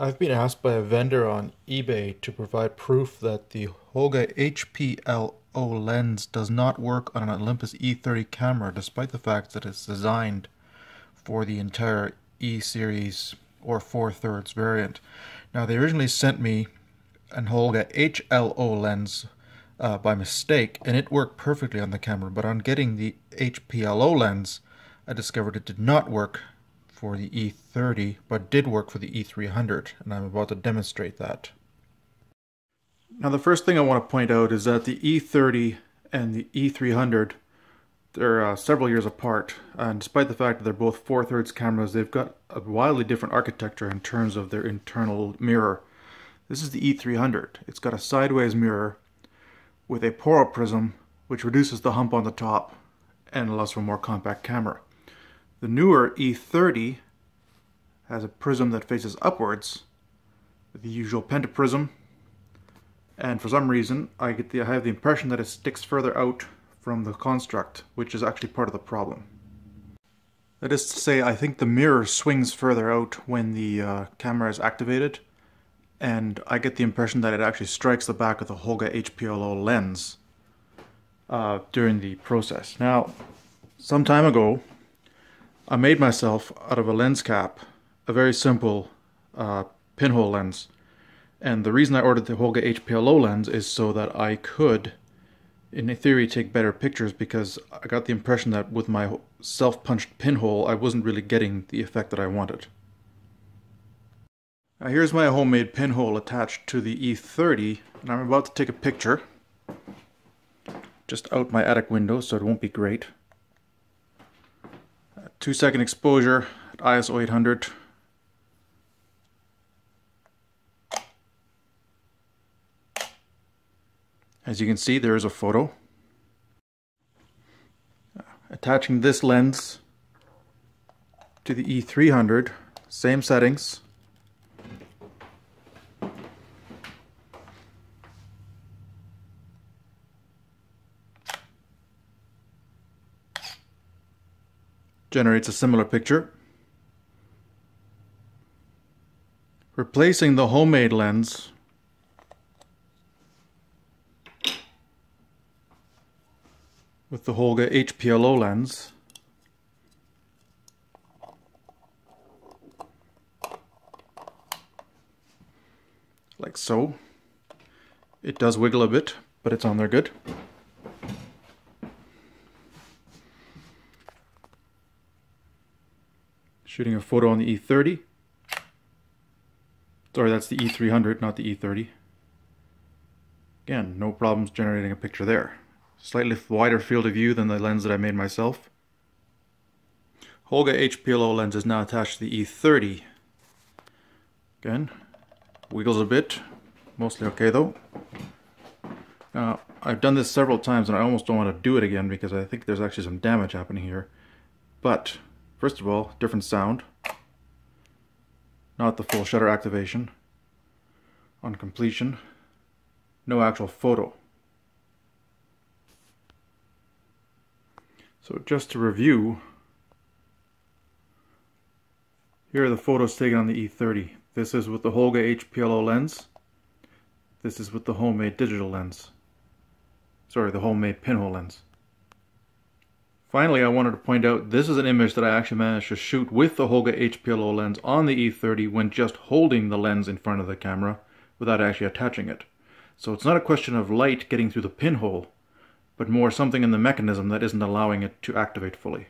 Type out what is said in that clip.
I've been asked by a vendor on eBay to provide proof that the Holga HPL-O lens does not work on an Olympus E-30 camera, despite the fact that it's designed for the entire E-series or 4/3 variant. Now, they originally sent me an Holga HPL-O lens by mistake, and it worked perfectly on the camera, but on getting the HPL-O lens, I discovered it did not work for the E-30, but did work for the E-300, and I'm about to demonstrate that. Now, the first thing I want to point out is that the E-30 and the E-300, they're several years apart, and despite the fact that they're both 4/3 cameras, they've got a wildly different architecture in terms of their internal mirror. This is the E-300. It's got a sideways mirror with a poro prism, which reduces the hump on the top and allows for a more compact camera. The newer E-30 has a prism that faces upwards with the usual pentaprism, and for some reason I have the impression that it sticks further out from the construct, which is actually part of the problem. That is to say, I think the mirror swings further out when the camera is activated, and I get the impression that it actually strikes the back of the Holga HPL-O lens during the process. Now, some time ago, I made myself, out of a lens cap, a very simple pinhole lens. And the reason I ordered the Holga HPL-O lens is so that I could, in theory, take better pictures, because I got the impression that with my self-punched pinhole, I wasn't really getting the effect that I wanted. Now, here's my homemade pinhole attached to the E-30, and I'm about to take a picture. Just out my attic window, so it won't be great. 2-second exposure at ISO 800. As you can see, there is a photo. Attaching this lens to the E300, same settings. Generates a similar picture. Replacing the homemade lens with the Holga HPL-O lens. Like so. It does wiggle a bit, but it's on there good. Shooting a photo on the E-30. Sorry, that's the E-300, not the E-30. Again, no problems generating a picture there. Slightly wider field of view than the lens that I made myself. Holga HPL-O lens is now attached to the E-30. Again, wiggles a bit. Mostly okay though. Now, I've done this several times and I almost don't want to do it again because I think there's actually some damage happening here. But first of all, different sound. Not the full shutter activation. On completion, no actual photo. So just to review, here are the photos taken on the E-30. This is with the Holga HPL-O lens. This is with the homemade digital lens. Sorry, the homemade pinhole lens. Finally, I wanted to point out this is an image that I actually managed to shoot with the Holga HPL-O lens on the E-30 when just holding the lens in front of the camera without actually attaching it. So it's not a question of light getting through the pinhole, but more something in the mechanism that isn't allowing it to activate fully.